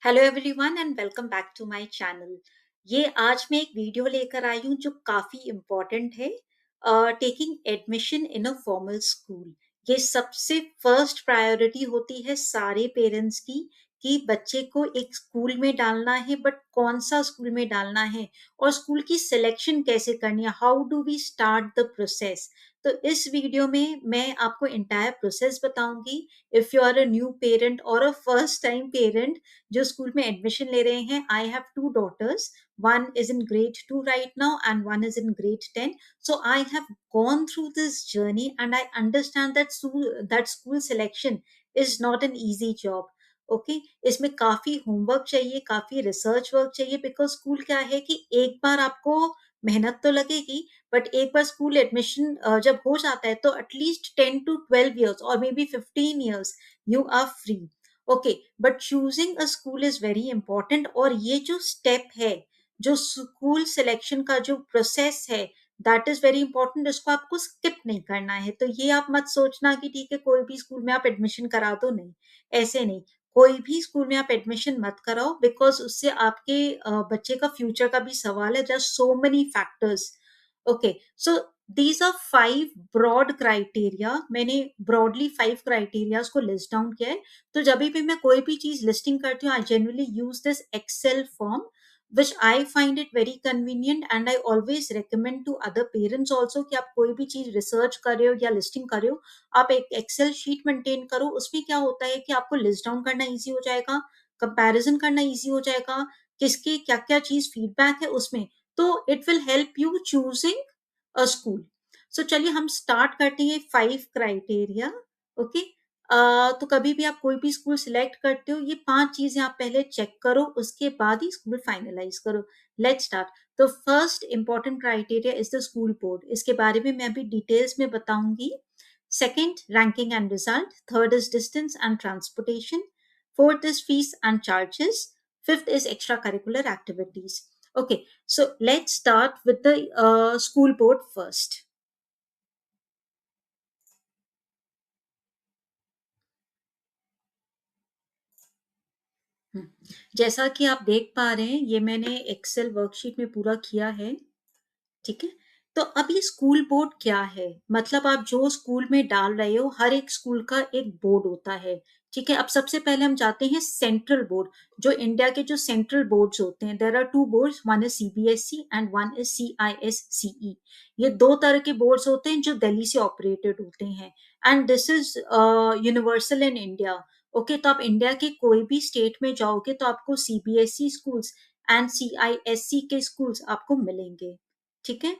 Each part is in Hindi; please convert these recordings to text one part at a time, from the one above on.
Hello everyone and welcome back to my channel. ये आज मैं एक वीडियो लेकर आई हूँ जो काफी इम्पोर्टेंट है। Taking admission in a formal school, ये सबसे फर्स्ट प्रायोरिटी होती है सारे पेरेंट्स की कि बच्चे को एक स्कूल में डालना है, बट कौन सा स्कूल में डालना है और स्कूल की सिलेक्शन कैसे करनी है, how do we start the process. तो इस वीडियो में मैं आपको इंटायर प्रोसेस बताऊंगी। If you are a new parent और अ फर्स्ट टाइम पेरेंट जो स्कूल में एडमिशन ले रहे हैं, I have two daughters, one is in grade 2 right now and one is in grade 10. So I have gone through this journey and I understand that school selection is not an easy job. Okay इसमें काफी होमवर्क चाहिए, काफी रिसर्च वर्क चाहिए, बिकॉज स्कूल क्या है कि एक बार आपको मेहनत तो लगेगी, बट एक बार स्कूल एडमिशन जब हो जाता है तो एटलीस्ट 10 to 12 years और maybe 15 years you are free. Okay, but choosing a school is very important. और ये जो स्टेप है, जो स्कूल सिलेक्शन का जो प्रोसेस है, दैट इज वेरी इंपॉर्टेंट। इसको आपको स्किप नहीं करना है। तो ये आप मत सोचना कि ठीक है कोई भी स्कूल में आप एडमिशन करा दो, नहीं, ऐसे नहीं। कोई भी स्कूल में आप एडमिशन मत कराओ, बिकॉज उससे आपके बच्चे का फ्यूचर का भी सवाल है। Just so many factors. Okay, so these are 5 broad criteria. मैंने ब्रॉडली 5 क्राइटेरियाज को लिस्ट डाउन किया है। तो जब भी मैं कोई भी चीज लिस्टिंग करती हूँ, I generally use this Excel form which I find it very convenient and I always recommend to other parents also कि आप कोई भी चीज रिसर्च कर रहे हो या लिस्टिंग कर रहे हो, आप एक एक्सेल शीट मेंटेन करो। उसमें क्या होता है कि आपको लिस्ट डाउन करना इजी हो जाएगा, कंपैरिजन करना इजी हो जाएगा, किसके क्या क्या चीज फीडबैक है उसमें। तो it will help you choosing a school. So चलिए हम स्टार्ट करते हैं 5 क्राइटेरिया। ओके, तो कभी भी आप कोई भी स्कूल सिलेक्ट करते हो, ये 5 चीजें आप पहले चेक करो, उसके बाद ही स्कूल फाइनलाइज करो। Let's start. तो first important criteria is the school board. इसके बारे में मैं अभी डिटेल्स में बताऊंगी। Second, ranking and result. Third is distance and transportation. Fourth is fees and charges. Fifth is extra curricular activities. Okay, so let's start with the school board first. जैसा कि आप देख पा रहे हैं, ये मैंने एक्सेल वर्कशीट में पूरा किया है। ठीक है, तो अब ये स्कूल बोर्ड क्या है, मतलब आप जो स्कूल में डाल रहे हो, हर एक स्कूल का एक बोर्ड होता है। ठीक है, अब सबसे पहले हम जाते हैं सेंट्रल बोर्ड। जो इंडिया के जो सेंट्रल बोर्ड्स होते हैं, there are 2 boards, one is CBSE and one is CISCE. ये 2 तरह के बोर्ड्स होते हैं जो दिल्ली से ऑपरेटेड होते हैं, and this is universal in India. Okay, तो आप इंडिया के कोई भी स्टेट में जाओगे तो आपको सीबीएसई स्कूल्स एंड सीआईएससी के स्कूल्स आपको मिलेंगे। ठीक है,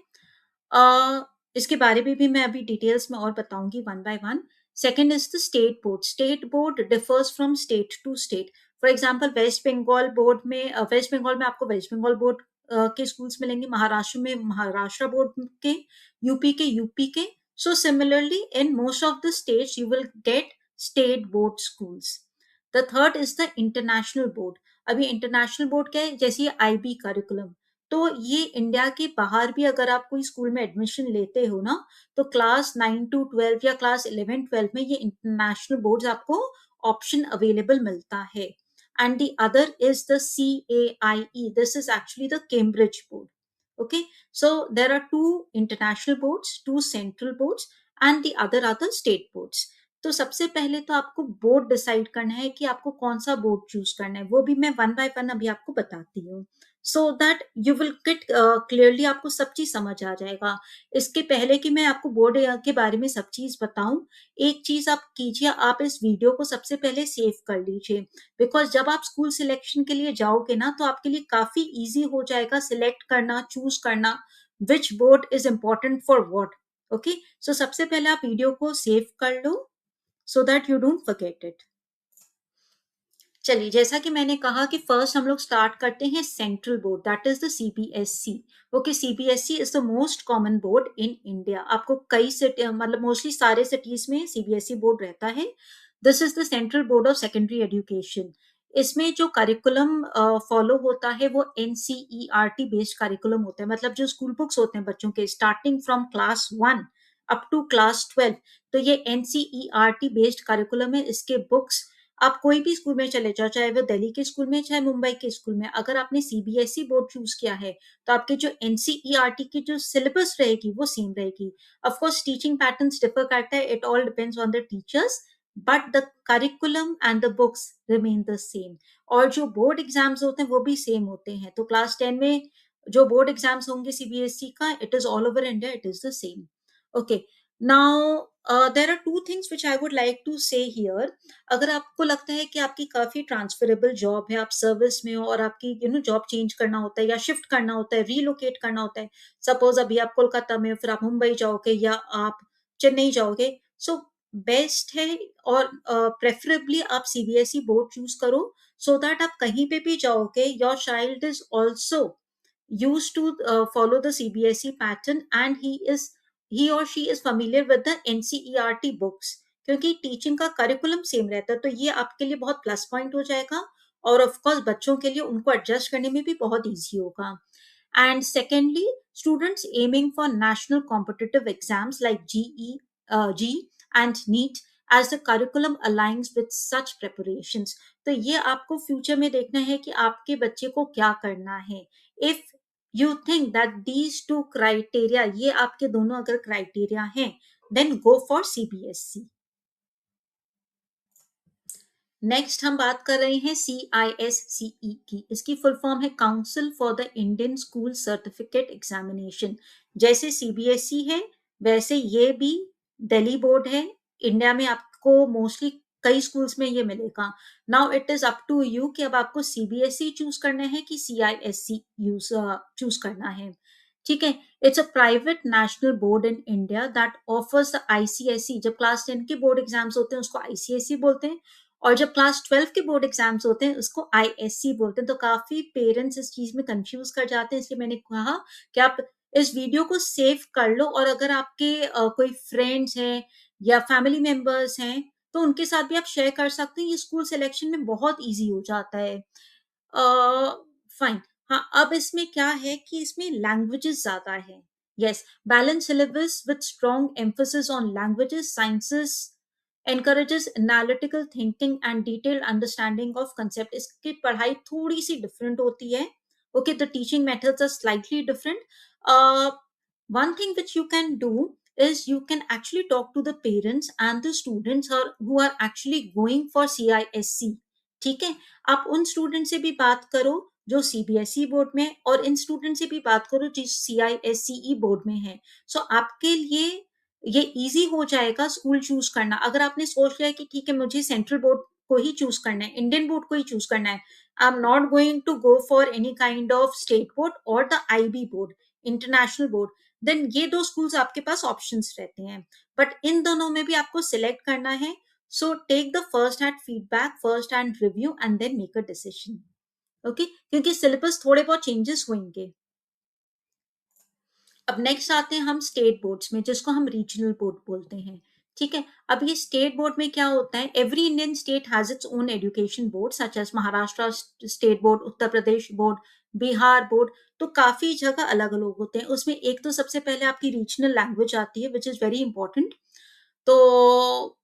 अ, इसके बारे में भी मैं अभी डिटेल्स में और बताऊंगी one by one. Second is the state board. State board differs from state to state. For example West Bengal board में, वेस्ट बंगाल में आपको वेस्ट बंगाल बोर्ड के स्कूल्स मिलेंगे, महाराष्ट्र में महाराष्ट्र बोर्ड के, यूपी के यूपी के। So similarly in most of the states you will get state board schools. The third is the international board. अभी इंटरनेशनल बोर्ड क्या है, जैसे आईबी करिकुलम। तो ये इंडिया के बाहर भी अगर आप कोई स्कूल में एडमिशन लेते हो ना, तो क्लास 9 to 12 या क्लास 11 12 में ये इंटरनेशनल बोर्ड आपको ऑप्शन अवेलेबल मिलता है। And the other is the CAIE, this is actually the Cambridge board. Okay, so there are 2 international boards, 2 central boards and the other are the state boards. तो सबसे पहले तो आपको बोर्ड डिसाइड करना है कि आपको कौन सा बोर्ड चूज करना है, वो भी मैं वन बाय वन अभी आपको बताती हूँ। So that you will gate clearly, आपको सब चीज समझ आ जाएगा। इसके पहले कि मैं आपको बोर्ड के बारे में सब चीज बताऊं, एक चीज आप कीजिए, आप इस वीडियो को सबसे पहले सेव कर लीजिए। बिकॉज जब आप स्कूल सिलेक्शन के लिए जाओगे ना, तो आपके लिए काफी इजी हो जाएगा सिलेक्ट करना, चूज करना which board is important for what. Okay, so सबसे पहले आप वीडियो को सेव कर लो so that you don't forget it. चलिए, जैसा कि मैंने कहा कि फर्स्ट हम लोग स्टार्ट करते हैं central board, that is the CBSE. Okay, CBSE is the most common board in India. आपको कई सिटी, मतलब मोस्टली सारे सिटीज में सीबीएसई बोर्ड रहता है। This is the central board of secondary education. इसमें जो करिकुलम फॉलो होता है वो एनसीईआरटी बेस्ड करिकुलम होता है। मतलब जो स्कूल बुक्स होते हैं बच्चों के, starting from class 1 up to class 12, तो ये एनसीईआरटी बेस्ड करिकुलम है। इसके बुक्स आप कोई भी स्कूल में चले जाओ, चाहे वो दिल्ली के स्कूल में, चाहे मुंबई के स्कूल में, अगर आपने सीबीएसई बोर्ड चूज किया है तो आपके जो एनसीईआरटी की जो सिलेबस रहेगी वो सेम रहेगी. Of course teaching patterns differ करता है, it all depends on the teachers, but the curriculum and the books remain the same. और जो बोर्ड एग्जाम्स होते हैं वो भी सेम होते हैं. तो क्लास 10 में जो बोर्ड एग्जाम्स होंगे सीबीएसई का, it is all over India, it is the same. Okay, now there are two things which I would like to say here. अगर आपको लगता है कि आपकी काफी ट्रांसफरेबल जॉब है, आप सर्विस में हो और आपकी जॉब चेंज करना होता है या शिफ्ट करना होता है, रीलोकेट करना होता है, सपोज अभी आप कोलकाता में हो, फिर आप मुंबई जाओगे या आप चेन्नई जाओगे, सो बेस्ट है और प्रेफरेबली आप सीबीएसई बोर्ड चूज करो, सो दैट आप कहीं पे भी जाओगे, your child is also used to follow the CBSE pattern and he or she is familiar with the NCERT books, क्योंकि टीचिंग का करिकुलम सेम रहता है, तो ये आपके लिए बहुत प्लस पॉइंट हो जाएगा और ऑफ कोर्स बच्चों के लिए उनको एडजस्ट करने में भी बहुत इजी होगा. And secondly, students aiming for national competitive exams like G and NEET, as the curriculum aligns with such preparations. तो ये आपको फ्यूचर में देखना है कि आपके बच्चे को क्या करना है. If you think that these two criteria, ये आपके दोनों अगर क्राइटेरिया हैं, then go for CBSE. Next हम बात कर रहे हैं CISCE की. इसकी फुल फॉर्म है council for the Indian school certificate examination. जैसे सीबीएसई है वैसे ये भी दिल्ली बोर्ड है. इंडिया में आपको मोस्टली कई स्कूल्स में ये मिलेगा. Now it is up to you कि अब आपको सीबीएसई चूज करना है कि सीआईएससी चूज करना है. ठीक है, it's a private national board in India that offers the ICSE. जब क्लास 10 के बोर्ड एग्जाम्स होते हैं उसको आईसीएसई बोलते हैं, और जब क्लास 12 के बोर्ड एग्जाम्स होते हैं उसको आईएससी बोलते हैं. तो काफी पेरेंट्स इस चीज में कंफ्यूज कर जाते हैं, इसलिए मैंने कहा कि आप इस वीडियो को सेव कर लो, और अगर आपके कोई फ्रेंड्स हैं या फैमिली मेंबर्स हैं तो उनके साथ भी आप शेयर कर सकते हैं. ये स्कूल सिलेक्शन में बहुत इजी हो जाता है. फाइन. हाँ, अब इसमें क्या है कि इसमें लैंग्वेजेस ज्यादा है. Yes, balance syllabus with strong emphasis on languages, sciences, encourages analytical thinking and detailed understanding of concept. इसकी पढ़ाई थोड़ी सी डिफरेंट होती है. Okay, the teaching methods are slightly different. uh, One thing which you can do is you can actually talk to the parents and the students who are actually going for CISC. ठीक है, आप उन स्टूडेंट से भी बात करो जो सीबीएसई बोर्ड में है, और इन स्टूडेंट से भी बात करो जो सीआईएससीई बोर्ड में है. सो आपके लिए ये इजी हो जाएगा स्कूल चूज करना. अगर आपने सोच लिया कि ठीक है मुझे सेंट्रल बोर्ड को ही चूज करना है, इंडियन बोर्ड को ही चूज करना है, I am not going to go for any kind of state board और the IB board, international board, then ये दो स्कूल्स आपके पास ऑप्शंस रहते हैं. बट इन दोनों में भी आपको सिलेक्ट करना है. So take the first hand feedback, first hand review and then make a decision. Okay, क्योंकि सिलेबस थोड़े बहुत चेंजेस होंगे. अब नेक्स्ट आते हैं हम स्टेट बोर्ड्स में, जिसको हम रीजनल बोर्ड बोलते हैं. ठीक है, अब ये स्टेट बोर्ड में क्या होता है, every Indian state has its own education board, such as Maharashtra state board, Uttar Pradesh board, Bihar board. तो काफी जगह अलग अलग होते हैं. उसमें एक तो सबसे पहले आपकी रीजनल लैंग्वेज आती है विच इज वेरी इंपॉर्टेंट. तो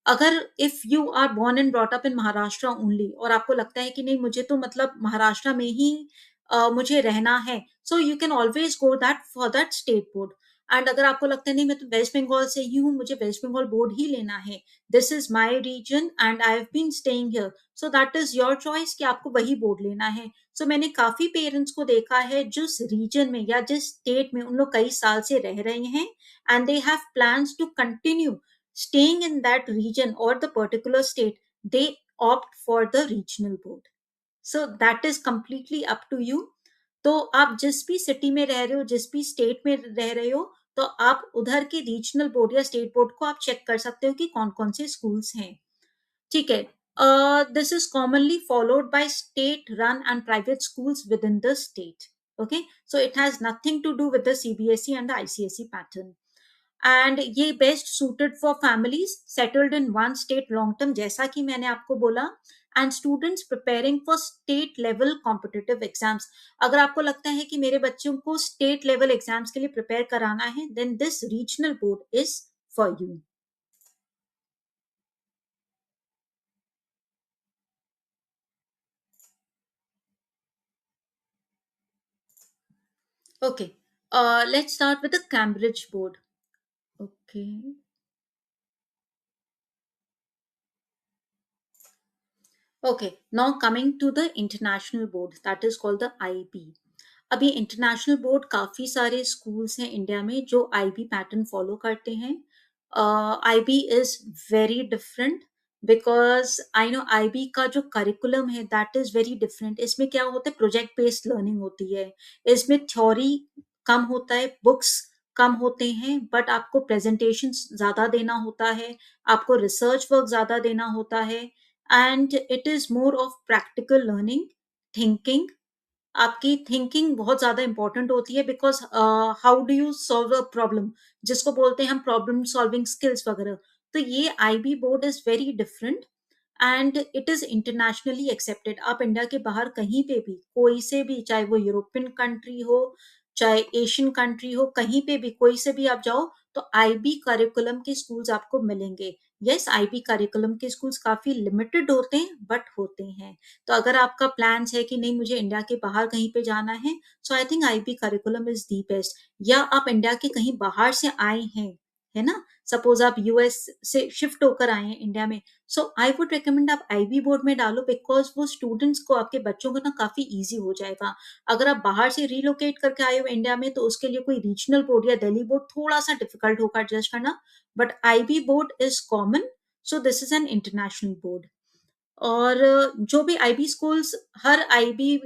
अगर if you are born and brought up in Maharashtra only और आपको लगता है कि नहीं मुझे तो मतलब महाराष्ट्र में ही मुझे रहना है, so you can always go that for that state board. And अगर आपको लगता है नहीं मैं तो वेस्ट बंगाल से ही हूँ, मुझे वेस्ट बंगाल बोर्ड ही लेना है, this is my region and I have been staying here, so that is your choice कि आपको वही बोर्ड लेना है. सो मैंने काफी पेरेंट्स को देखा है जिस रीजन में या जिस स्टेट में उन लोग कई साल से रह रहे हैं and they have plans to continue staying in that region or the particular state, they opt for the regional board. So that is completely up to you. तो आप जिस भी सिटी में रह रहे हो, जिस भी स्टेट में रह रहे हो, तो आप उधर के रीजनल बोर्ड या स्टेट बोर्ड को आप चेक कर सकते हो कि कौन कौन से स्कूल्स हैं. ठीक है, this is commonly followed by state run and private schools within the state. Okay, so it has nothing to do with the CBSE and the ICSE pattern. And ये best suited for families settled in one state long term, जैसा कि मैंने आपको बोला, and students preparing for state level competitive exams. अगर आपको लगता है कि मेरे बच्चों को स्टेट लेवल एग्जाम्स के लिए प्रिपेयर कराना है, then this regional board is for you. Okay. Let's start with the Cambridge board. Okay. Okay. Now coming to the international board, that is called the IB. अभी इंटरनेशनल बोर्ड काफी सारे स्कूल्स हैं इंडिया में जो आईबी पैटर्न फॉलो करते हैं. IB is very different because I know IB का जो करिकुलम है दैट इज वेरी डिफरेंट. इसमें क्या होता है, प्रोजेक्ट बेस्ड लर्निंग होती है. इसमें थ्योरी कम होता है, बुक्स कम होते हैं, बट आपको प्रेजेंटेशन ज्यादा देना होता है, आपको रिसर्च वर्क ज्यादा देना होता है, and it is more of practical learning, thinking. आपकी थिंकिंग बहुत ज्यादा इंपॉर्टेंट होती है because how do you solve a problem, जिसको बोलते हैं हम प्रॉब्लम सॉल्विंग स्किल्स वगैरह. तो ये IB board is very different and it is internationally accepted. आप इंडिया के बाहर कहीं पे भी, कोई से भी, चाहे वो यूरोपियन कंट्री हो, चाहे एशियन कंट्री हो, कहीं पे भी, कोई से भी आप जाओ तो आईबी करिकुलम के स्कूल्स आपको मिलेंगे. यस, आईबी करिकुलम के स्कूल्स काफी लिमिटेड होते हैं बट होते हैं. तो अगर आपका प्लान है कि नहीं मुझे इंडिया के बाहर कहीं पे जाना है, so I think IB curriculum is the best. या आप इंडिया के कहीं बाहर से आए हैं, है ना, सपोज आप यूएस से शिफ्ट होकर आए हैं इंडिया में, सो आई वुड रिकमेंड आप आईबी बोर्ड में डालो बिकॉज वो स्टूडेंट्स को, आपके बच्चों को ना काफी इजी हो जाएगा. अगर आप बाहर से रिलोकेट करके आए हो इंडिया में तो उसके लिए कोई रीजनल बोर्ड या दिल्ली बोर्ड थोड़ा सा डिफिकल्ट होगा एडजस्ट करना, but IB board is common. So this is an international board. और जो भी आईबी स्कूल्स, हर आईबी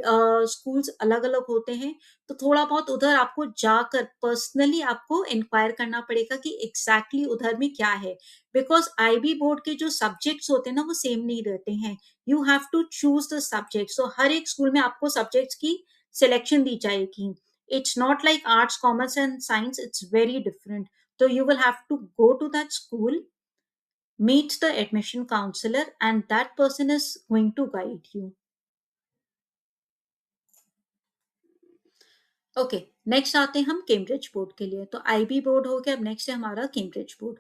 स्कूल्स अलग अलग होते हैं, तो थोड़ा बहुत उधर आपको जाकर पर्सनली आपको इंक्वायर करना पड़ेगा कि एग्जैक्टली उधर में क्या है, बिकॉज आईबी बोर्ड के जो सब्जेक्ट्स होते हैं ना वो सेम नहीं रहते हैं. You have to choose the subject. So हर एक स्कूल में आपको सब्जेक्ट्स की सिलेक्शन दी जाएगी. It's not like arts commerce and science, it's very different. तो you will have to go to that school, meet the admission counselor, and that person is going to guide you. Okay. Next आते हैं हम कैम्ब्रिज बोर्ड के लिए. तो आईबी बोर्ड हो गया, अब नेक्स्ट है हमारा Cambridge board.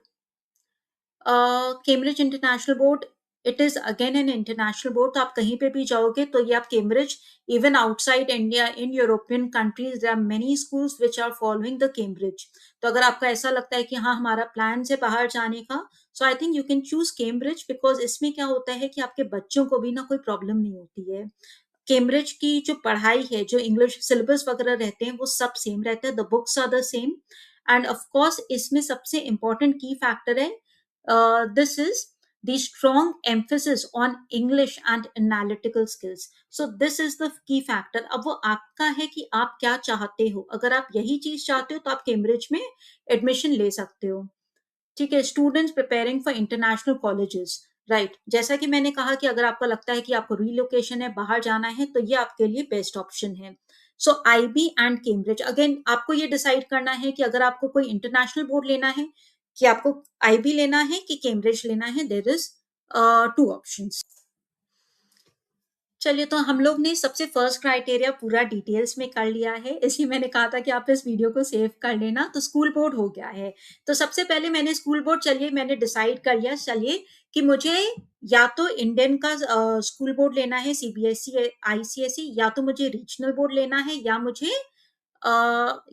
Cambridge international board, it is again an international board. तो आप कहीं पे भी जाओगे तो ये आप Cambridge, even outside India in European countries there are many schools which are following the Cambridge. तो अगर आपका ऐसा लगता है कि हाँ हमारा प्लान है बाहर जाने का, so I think you can choose Cambridge because इसमें क्या होता है कि आपके बच्चों को भी ना कोई प्रॉब्लम नहीं होती है. कैम्ब्रिज की जो पढ़ाई है, जो इंग्लिश सिलेबस वगैरह रहते हैं वो सब सेम रहता है, the books are the same. And of course इसमें सबसे इंपॉर्टेंट की फैक्टर है, this is the strong emphasis on English and analytical skills. So this is the key factor. अब वो आपका है कि आप क्या चाहते हो. अगर आप यही चीज चाहते हो तो आप कैम्ब्रिज में एडमिशन ले सकते हो. ठीक है. Students preparing for international colleges, right. जैसा कि मैंने कहा कि अगर आपको लगता है कि आपको रिलोकेशन है, बाहर जाना है, तो ये आपके लिए बेस्ट ऑप्शन है. सो आईबी एंड कैम्ब्रिज, अगेन आपको ये डिसाइड करना है कि अगर आपको कोई इंटरनेशनल बोर्ड लेना है, कि आपको आईबी लेना है कि कैम्ब्रिज लेना है. There is two options. चलिए, तो हम लोग ने सबसे फर्स्ट क्राइटेरिया पूरा डिटेल्स में कर लिया है, इसलिए मैंने कहा था कि आप इस वीडियो को सेव कर लेना. तो स्कूल बोर्ड हो गया है. तो सबसे पहले मैंने स्कूल बोर्ड, चलिए मैंने डिसाइड कर लिया, चलिए कि मुझे या तो इंडियन का स्कूल बोर्ड लेना है, सीबीएसई आईसीएसई, या तो मुझे रीजनल बोर्ड लेना है, या मुझे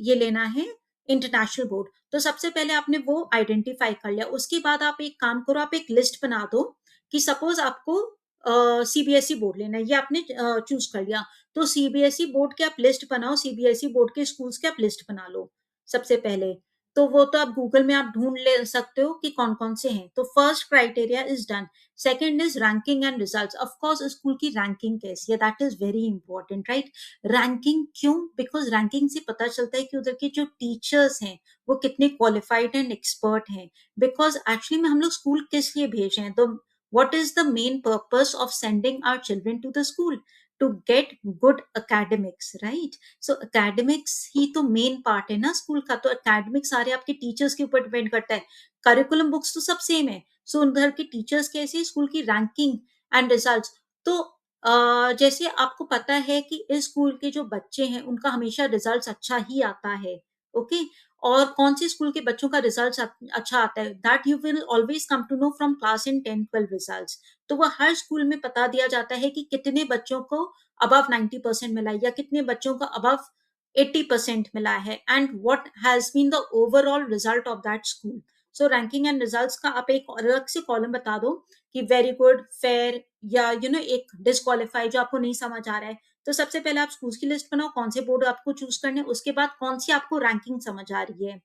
ये लेना है इंटरनेशनल बोर्ड. तो सबसे पहले आपने वो आइडेंटिफाई कर लिया. उसके बाद आप एक काम करो, आप एक लिस्ट बना दो कि सपोज आपको सीबीएसई बोर्ड लेना है, ये आपने चूज कर लिया. तो सीबीएसई बोर्ड के आप लिस्ट बनाओ, सीबीएसई बोर्ड के स्कूल्स के आप लिस्ट बना लो सबसे पहले. तो वो तो आप गूगल में आप ढूंढ ले सकते हो कि कौन कौन से हैं. तो first criteria is done. Second is ranking and results. Of course school की रैंकिंग कैसी है, that is very important, right. Ranking क्यों? बिकॉज रैंकिंग से पता चलता है कि उधर के जो टीचर्स हैं वो कितने क्वालिफाइड एंड एक्सपर्ट हैं. बिकॉज एक्चुअली में हम लोग स्कूल किस लिए भेज रहे हैं, तो what is the main purpose of sending our children to the school? To get good academics, right? So academics ही तो मेन पार्ट है ना स्कूल का. तो academics सारे आपके टीचर्स के ऊपर डिपेंड करता है. करिकुलम बुक्स तो सब सेम है, सो उधर के टीचर्स कैसे, स्कूल की रैंकिंग एंड रिजल्ट्स. तो जैसे आपको पता है कि इस स्कूल के जो बच्चे हैं उनका हमेशा रिजल्ट्स अच्छा ही आता है. ओके. और कौन सी स्कूल के बच्चों का रिजल्ट अच्छा आता है, that you will always come to know from class in 10-12 results. तो वो हर स्कूल में बता दिया जाता है कि कितने बच्चों को अबव 90% मिला, या कितने बच्चों को अबव 80% मिला है, and what has been the overall result of that school. So ranking and results का आप एक अलग से कॉलम बता दो कि वेरी गुड, फेयर, या एक डिस्क्वालीफाई जो आपको नहीं समझ आ रहा है. तो सबसे पहले आप स्कूल्स की लिस्ट बनाओ, कौन से बोर्ड आपको चूज करने हैं, उसके बाद कौन सी आपको रैंकिंग समझ आ रही है.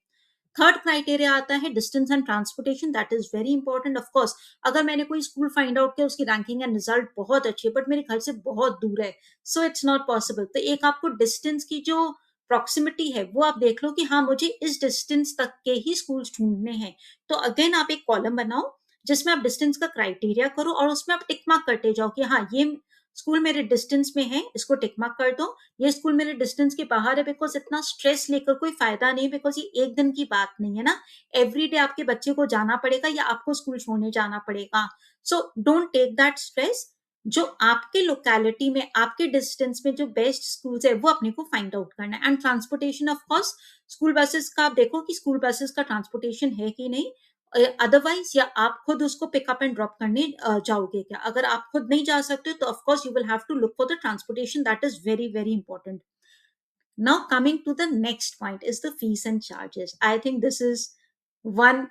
थर्ड क्राइटेरिया आता है distance and transportation. That is very important. Of course अगर मैंने कोई स्कूल फाइंड आउट किया, उसकी रैंकिंग एंड रिजल्ट बहुत अच्छी है, बट मेरे घर से बहुत दूर है, सो इट्स नॉट पॉसिबल. तो एक आपको डिस्टेंस की जो प्रॉक्सिमिटी है वो आप देख लो कि हाँ, मुझे इस डिस्टेंस तक के ही स्कूल ढूंढने हैं. तो अगेन आप एक कॉलम बनाओ जिसमें आप डिस्टेंस का क्राइटेरिया करो, और उसमें आप टिक मार्क करते जाओ कि हाँ, ये स्कूल मेरे डिस्टेंस में है, इसको टिक मार्क कर दो. ये स्कूल मेरे डिस्टेंस के बाहर है, बिकॉज इतना स्ट्रेस लेकर कोई फायदा नहीं, बिकॉज ये एक दिन की बात नहीं है ना. एवरी डे आपके बच्चे को जाना पड़ेगा या आपको स्कूल छोड़ने जाना पड़ेगा. So don't take that stress. जो आपके लोकेलिटी में, आपके डिस्टेंस में जो बेस्ट स्कूल्स है वो अपने को फाइंड आउट करना है. And transportation, of course school buses का आप देखो कि स्कूल बसेस का ट्रांसपोर्टेशन है कि नहीं. अदरवाइज या आप खुद उसको पिकअप एंड ड्रॉप करने जाओगे क्या. अगर आप खुद नहीं जा सकते तो of course you will have to look for the transportation. That is very very important. Now coming to the next point is the fees and charges. I think this is one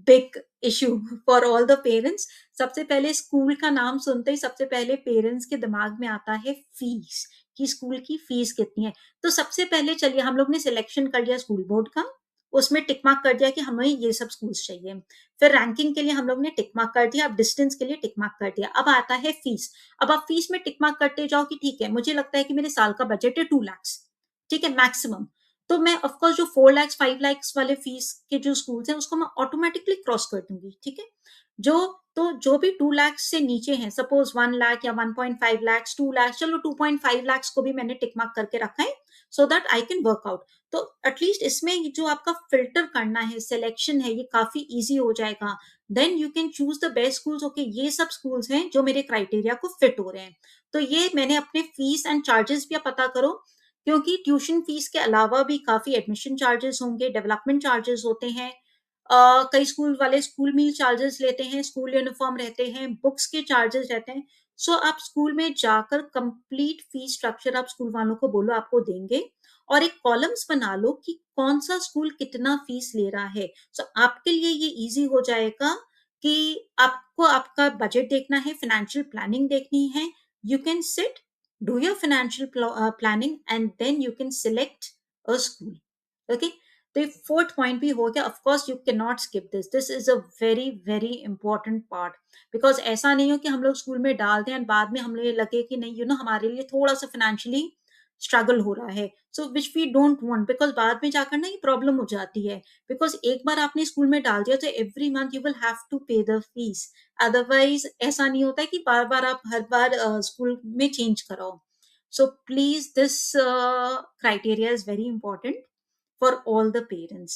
big issue for all the parents. सबसे पहले स्कूल का नाम सुनते ही सबसे पहले पेरेंट्स के दिमाग में आता है फीस, कि स्कूल की फीस कितनी है. तो सबसे पहले चलिए, हम लोग ने सिलेक्शन कर लिया स्कूल बोर्ड का, उसमें टिक मार्क कर दिया कि हमें ये सब स्कूल्स चाहिए. फिर रैंकिंग के लिए हम लोग ने टिक मार्क कर दिया, अब डिस्टेंस के लिए टिक मार्क कर दिया. अब आता है फीस. अब आप फीस में टिक मार्क करते जाओ कि ठीक है, मुझे लगता है कि मेरे साल का बजट है 2 लाख, ठीक है, मैक्सिमम. तो मैं ऑफकोर्स जो 4 लाख 5 लाख वाले फीस के जो स्कूल्स हैं उसको मैं ऑटोमेटिकली क्रॉस कर दूंगी. ठीक है. जो जो भी 2 लाख से नीचे हैं, सपोज 1 लाख या 1.5 लाख, 2 लाख, चलो 2.5 लाख को भी मैंने टिक मार्क करके रखा है, so that I can work out. तो एटलीस्ट इसमें जो आपका फिल्टर करना है, सिलेक्शन है, ये काफी इजी हो जाएगा. Then you can choose the best schools. Okay, ये सब स्कूल्स हैं जो मेरे क्राइटेरिया को फिट हो रहे हैं. तो ये मैंने अपने फीस एंड चार्जेस भी पता करो, क्योंकि ट्यूशन फीस के अलावा भी काफी एडमिशन चार्जेस होंगे, डेवलपमेंट चार्जेस होते हैं. कई स्कूल वाले स्कूल मील चार्जेस लेते हैं, स्कूल यूनिफॉर्म रहते हैं, बुक्स के चार्जेस रहते हैं. सो आप स्कूल में जाकर कंप्लीट फीस स्ट्रक्चर आप स्कूल वालों को बोलो, आपको देंगे. और एक कॉलम्स बना लो कि कौन सा स्कूल कितना फीस ले रहा है. सो आपके लिए ये इजी हो जाएगा कि आपको आपका बजट देखना है, फाइनेंशियल प्लानिंग देखनी है. You can sit, do your financial planning, and then you can select a school. Okay. तो फोर्थ पॉइंट भी हो गया. Of course you can not skip this. This is a very very important part, because ऐसा नहीं हो कि हम लोग स्कूल में डाल दें और बाद में हमें लगे कि नहीं, हमारे लिए थोड़ा सा फाइनेंशियली स्ट्रगल हो रहा है. So which we don't want, because बाद में जाकर ना ये प्रॉब्लम हो जाती है. बिकॉज एक बार आपने स्कूल में डाल दिया तो every month you will have to pay the fees. Otherwise ऐसा नहीं होता है कि बार बार आप हर बार स्कूल में चेंज कराओ. So please, this criteria is very important for all the parents,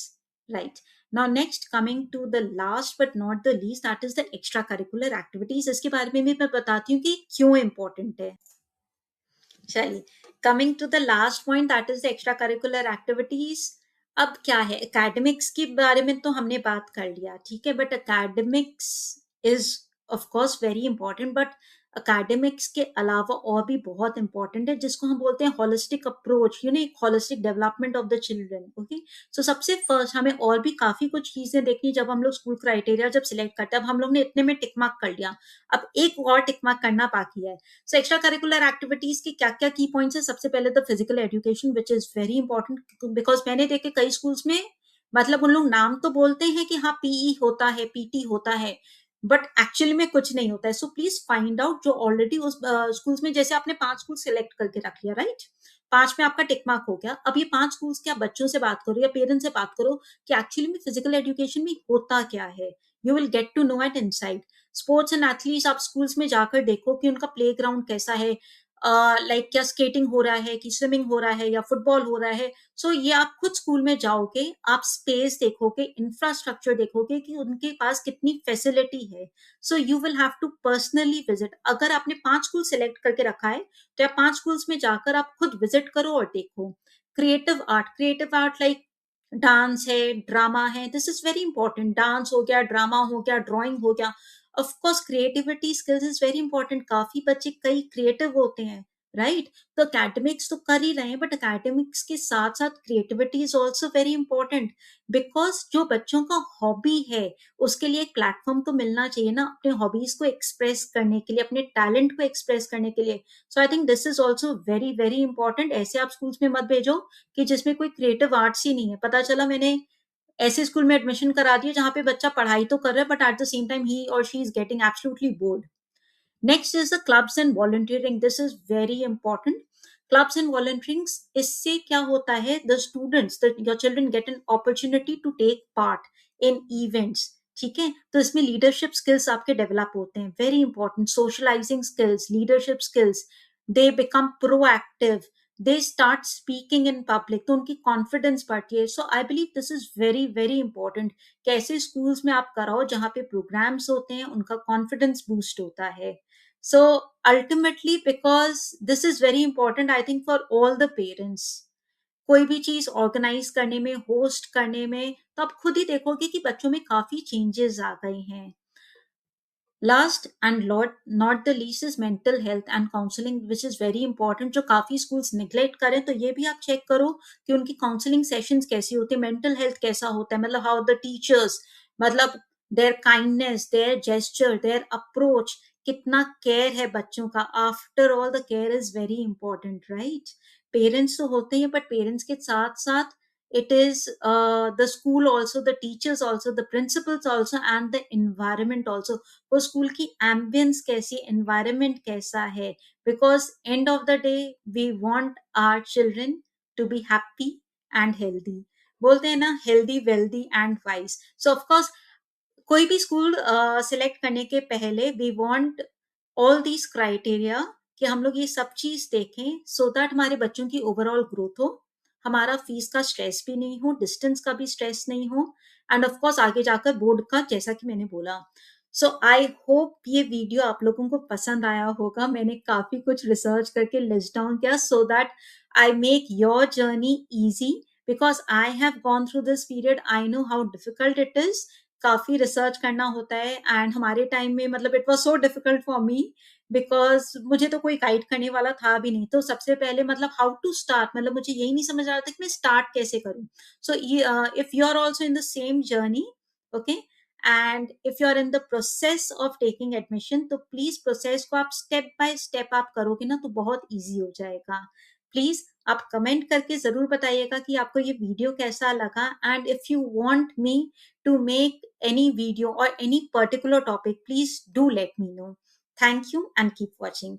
right? Now next, coming to the last but not the least, that is the extracurricular activities. इसके बारे में भी मैं बताती हूँ कि क्यों important है. चलिए, coming to the last point, that is the extra curricular activities. अब क्या है, एकेडमिक्स के बारे में तो हमने बात कर लिया, ठीक है, but academics is of course very important, but academics के अलावा और भी बहुत इंपॉर्टेंट है, जिसको हम बोलते हैं होलिस्टिक अप्रोच, एक holistic development of the children. Okay. So सबसे फर्स्ट हमें और भी काफी कुछ चीजें देखनी जब हम लोग स्कूल क्राइटेरिया जब सिलेक्ट करते हैं. अब हम लोग ने इतने में टिक मार्क कर लिया, अब एक और टिक मार्क करना बाकी है. सो एक्स्ट्रा करिकुलर एक्टिविटीज के क्या क्या की पॉइंट्स है. सबसे पहले the physical education, which is very important, because मैंने देखे कई स्कूल्स में, मतलब उन लोग नाम तो बोलते हैं कि हाँ पीई होता है, पीटी होता है, बट एक्चुअली में कुछ नहीं होता है. सो प्लीज फाइंड आउट जो ऑलरेडी उस स्कूल्स में, जैसे आपने 5 स्कूल सिलेक्ट करके रख लिया, राइट, 5 में आपका टिक मार्क हो गया. अब ये 5 स्कूल्स के आप बच्चों से बात करो या पेरेंट्स से बात करो कि एक्चुअली में फिजिकल एजुकेशन में होता क्या है. You will get to know it inside. Sports and athletes, आप स्कूल्स में जाकर देखो कि उनका प्ले ग्राउंड कैसा है, लाइक क्या स्केटिंग हो रहा है, कि स्विमिंग हो रहा है, या फुटबॉल हो रहा है. सो ये आप खुद स्कूल में जाओगे, आप स्पेस देखोगे, इंफ्रास्ट्रक्चर देखोगे कि उनके पास कितनी फैसिलिटी है. So you will have to personally visit. अगर आपने 5 स्कूल सिलेक्ट करके रखा है तो आप 5 स्कूल्स में जाकर आप खुद विजिट करो और देखो. क्रिएटिव आर्ट लाइक डांस है, ड्रामा है, this is very important. Dance हो गया, ड्रामा हो गया, ड्राइंग हो गया. Of course creativity skills is very important. काफी बच्चे कई क्रिएटिव होते हैं, राइट? तो एकेडमिक्स तो कर ही रहे हैं, बट एकेडमिक्स के साथ साथ creativity is also very important, because जो बच्चों का हॉबी है उसके लिए एक प्लेटफॉर्म तो मिलना चाहिए ना अपने हॉबीज को एक्सप्रेस करने के लिए, अपने टैलेंट को एक्सप्रेस करने के लिए। So I think this is also very very important. ऐसे आप स्कूल्स में मत भेजो कि जिसमें कोई क्रिएटिव आर्ट्स ही नहीं है। पता चला मैंने ऐसे स्कूल में एडमिशन करा दिया जहां पे बच्चा पढ़ाई तो कर रहा है but at the same time ही और she is getting absolutely bored. Next is the clubs and volunteering. This is very important. Clubs and volunteering, इससे क्या होता है, the students, your children get an opportunity to take part in events. ठीक है, तो इसमें लीडरशिप स्किल्स आपके डेवलप होते हैं, very important, socialising skills, leadership skills, they become proactive, they start speaking in public, तो उनकी कॉन्फिडेंस बढ़ती है। So I believe this is very very important. कैसे स्कूल्स में आप कराओ जहाँ पे प्रोग्राम्स होते हैं, उनका कॉन्फिडेंस बूस्ट होता है। So ultimately, because this is very important, I think for all the parents, कोई भी चीज ऑर्गेनाइज करने में, होस्ट करने में, तो आप खुद ही देखोगे कि बच्चों में काफी चेंजेस आ गए हैं। Last and not the least is mental health and counselling, which is very important, जो काफी स्कूल्स निग्लेक्ट करें। तो ये भी आप चेक करो कि उनकी काउंसलिंग सेशंस कैसी होती है, मेंटल हेल्थ कैसा होता है, मतलब हाउ द टीचर्स, मतलब their kindness, their gesture, their approach, कितना केयर है बच्चों का। After all the care is very important, right? Parents तो होते हैं, बट पेरेंट्स के साथ साथ it is the school also, the teachers also, the principals also, and the environment also। वो स्कूल की एम्बियंस कैसी, एनवायरनमेंट कैसा है, because end of the day we want our children to be happy and healthy. बोलते हैं ना, healthy wealthy and wise. So of course कोई भी स्कूल सिलेक्ट करने के पहले we want all these criteria, कि हम लोग ये सब चीज देखें सो दैट हमारे बच्चों की ओवरऑल ग्रोथ हो, हमारा फीस का स्ट्रेस भी नहीं हो, डिस्टेंस का भी स्ट्रेस नहीं हो, एंड ऑफ कोर्स आगे जाकर बोर्ड का, जैसा कि मैंने बोला। सो आई होप ये वीडियो आप लोगों को पसंद आया होगा। मैंने काफी कुछ रिसर्च करके लिस्ट डाउन किया so that I make your journey easy, because I have gone through this period, I know how difficult it is. काफी रिसर्च करना होता है, एंड हमारे टाइम में मतलब it was so difficult for me, because मुझे तो कोई गाइड करने वाला था भी नहीं। तो सबसे पहले मतलब हाउ टू स्टार्ट, मतलब मुझे यही नहीं समझ आ रहा था कि मैं स्टार्ट कैसे करूं। So if you are also in the same journey, okay, and if you are in the process of taking admission, तो प्लीज प्रोसेस को आप स्टेप बाय स्टेप आप करोगे ना तो बहुत ईजी हो जाएगा। प्लीज आप कमेंट करके जरूर बताइएगा कि आपको ये वीडियो कैसा लगा, and if you want me to make any video or any particular topic, please do let me know. Thank you and keep watching.